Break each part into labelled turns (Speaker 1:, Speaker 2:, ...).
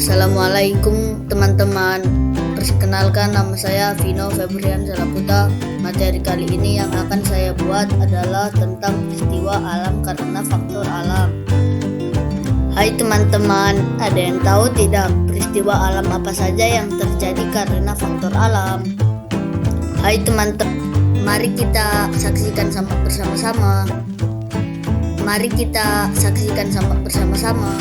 Speaker 1: Assalamualaikum teman-teman. Perkenalkan, nama saya Vino Febrian Salaputa. Materi kali ini yang akan saya buat adalah tentang peristiwa alam karena faktor alam. Hai teman-teman, ada yang tahu tidak peristiwa alam apa saja yang terjadi karena faktor alam? Hai teman-teman, mari kita saksikan bersama-sama.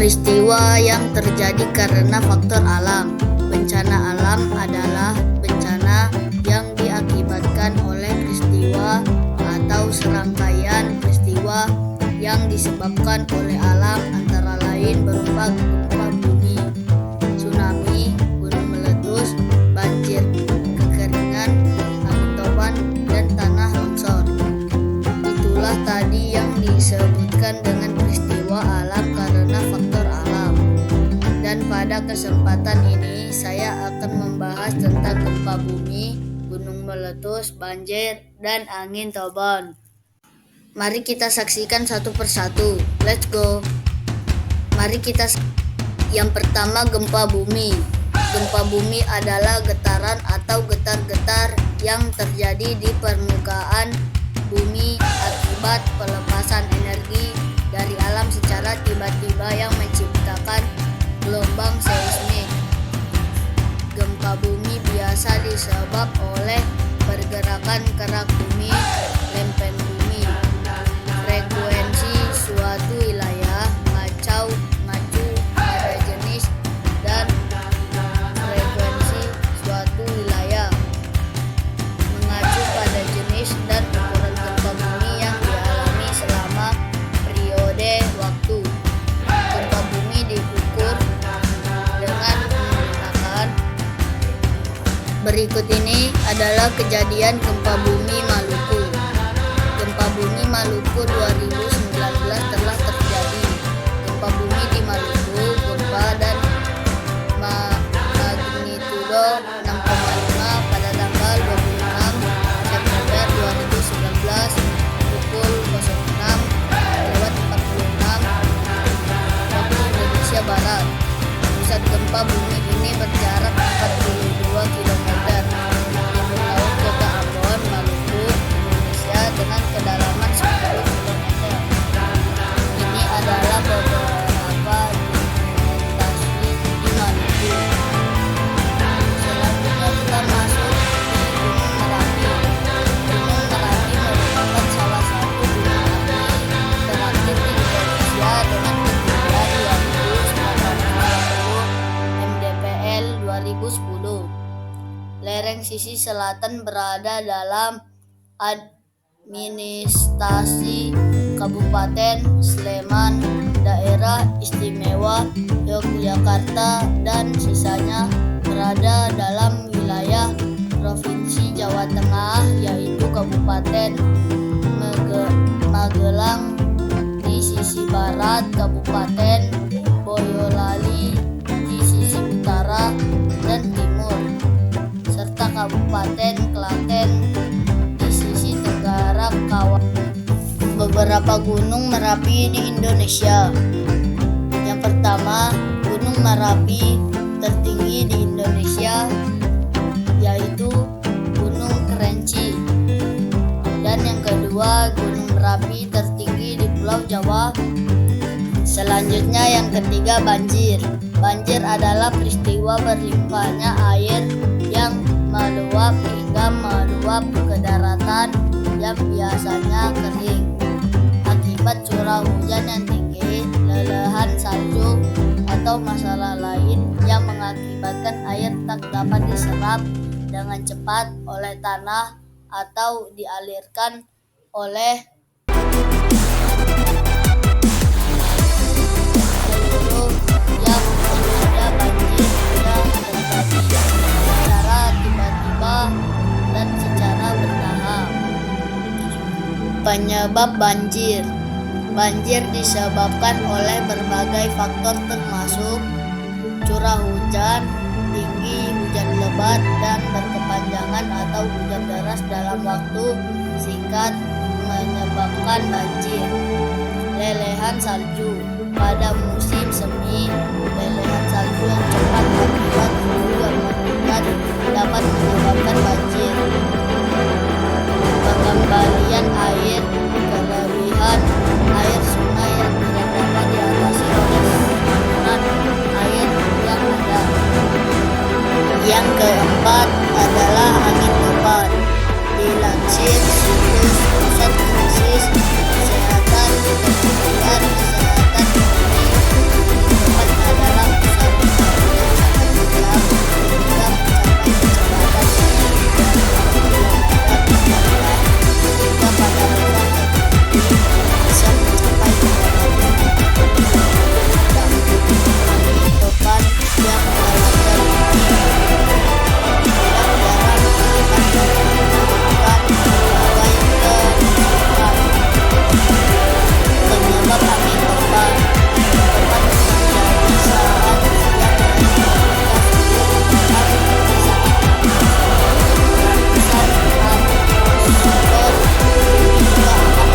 Speaker 1: Peristiwa yang terjadi karena faktor alam. Bencana alam adalah bencana yang diakibatkan oleh peristiwa atau serangkaian peristiwa yang disebabkan oleh alam, antara lain berupa gempa bumi, tsunami, gunung meletus, banjir, kekeringan, angin topan, dan tanah longsor. Itulah tadi yang disebutkan dengan peristiwa alam karena faktor alam. Dan pada kesempatan ini saya akan membahas tentang gempa bumi, gunung meletus, banjir, dan angin topan. Mari kita saksikan satu persatu. Let's go. Yang pertama, gempa bumi. Gempa bumi adalah getaran atau getar-getar yang terjadi di permukaan bumi akibat pelepasan energi dari alam secara tiba-tiba yang menciptakan gelombang seismik. Gempa bumi biasa disebab oleh pergerakan kerak bumi, lempeng bumi, frekuensi suatu wilayah, ngacu pada jenis dan frekuensi suatu wilayah, mengacu pada jenis dan ukuran gempa bumi yang dialami selama periode waktu. Gempa bumi diukur dengan menggunakan berikut ini adalah kejadian gempa bumi Maluku. Gempa bumi Maluku 2019 telah terjadi. Gempa bumi di Maluku, gempa dan magnitudo 6,5 pada tanggal 26 September 2019 pukul 06.46 waktu Indonesia Barat. Pusat gempa bumi ini berjarak 42 km timur laut kota Ambon, Maluku, Indonesia dengan kedalaman 10 km. Ini adalah beberapa implementasi di Maluku. Selanjutnya kita masuk di Gunung Merapi. Gunung Merapi merupakan salah satu gunung api teraktif di Indonesia dengan ketinggian 2.950 mdpl 2010. Lereng sisi selatan berada dalam administrasi Kabupaten Sleman, Daerah Istimewa Yogyakarta, dan sisanya berada dalam wilayah Provinsi Jawa Tengah, yaitu Kabupaten Magelang di sisi barat, Kabupaten Boyolali di sisi utara dan timur, serta Kabupaten Klaten di sisi tenggara kawasan. Beberapa gunung Merapi di Indonesia. Yang pertama, Gunung Merapi tertinggi di Indonesia yaitu Gunung Kerinci. Dan yang kedua, Gunung Merapi tertinggi di Pulau Jawa. Selanjutnya yang ketiga, banjir. Banjir adalah peristiwa berlimpahnya air yang meluap hingga meluap ke daratan yang biasanya kering akibat curah hujan yang tinggi, lelehan salju, atau masalah lain yang mengakibatkan air tak dapat diserap dengan cepat oleh tanah atau dialirkan oleh seluruh yang ada. Banjir sudah terjadi secara tiba-tiba dan secara bertahap. Penyebab banjir. Banjir disebabkan oleh berbagai faktor termasuk curah hujan tinggi, hujan lebat, dan berkepanjangan atau hujan deras dalam waktu singkat menyebabkan banjir. Lelehan salju. Pada musim semi, lelehan salju yang cepat akibat suhu yang meningkat dapat menyebabkan banjir. Pengembalian air. Kelebihan air sungai yang tidak dapat diatasi oleh saluran air yang ada. Yang keempat adalah angin topan. Dilansir situs Pusat Krisis Kesehatan Kementerian Kesehatan Bumi, angin topan adalah pusaran angin yang sangat kencang hingga mencapai kecepatan 300 km per jam hingga pada level tertinggi bisa mencapai 200 km per jam. Angin topan yang melanda bumi tidak jarang akan menimbulkan berbagai kerusakan. Penyebab angin topan. Topan terjadi saat hujan dengan intensitas tinggi sangat panas. Ratusan atmosfer bumi juga akan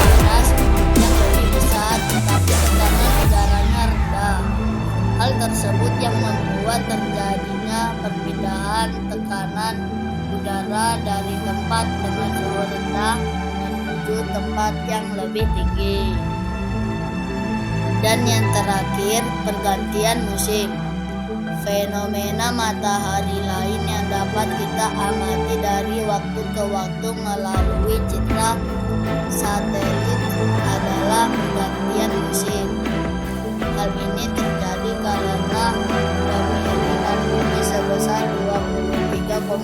Speaker 1: panas yang lebih besar, tetapi tekanan udaranya rendah. Hal tersebut yang membuat terjadinya perpindahan tekanan udara dari tempat dengan suhu rendah menuju tempat yang lebih tinggi. Dan yang terakhir, pergantian musim. Fenomena matahari lain yang dapat kita amati dari waktu ke waktu melalui citra satelit adalah pergantian musim. Hal ini terjadi karena dominasi bumi sebesar 23,5%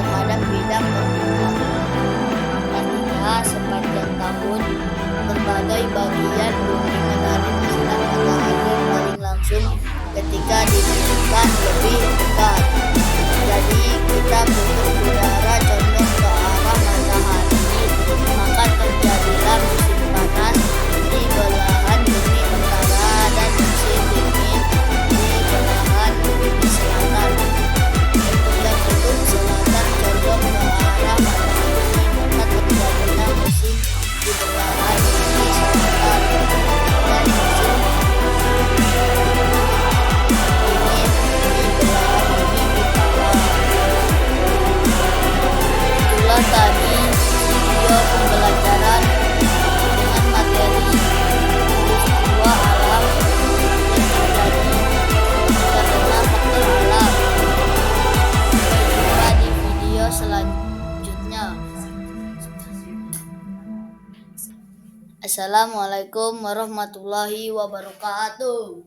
Speaker 1: terhadap bidang permukaan. Artinya, sepanjang tahun, berbagai bagian bumi menerima sinar matahari paling langsung ketika ditiupkan lebih dekat. Jadi, kita butuh udara condong ke arah matahari, maka terjadilah musim panas di belahan bumi utara dan musim dingin di belahan bumi selatan. Untuk yang kutub selatan condong ke arah matahari, maka terjadilah musim di belahan bumi selatan dan musim dingin di belahan bumi utara. Itulah tadi video pembelajaran dengan materi peristiwa alam yang terjadi karena faktor alam. Sampai jumpa di video selanjutnya. Assalamualaikum warahmatullahi wabarakatuh.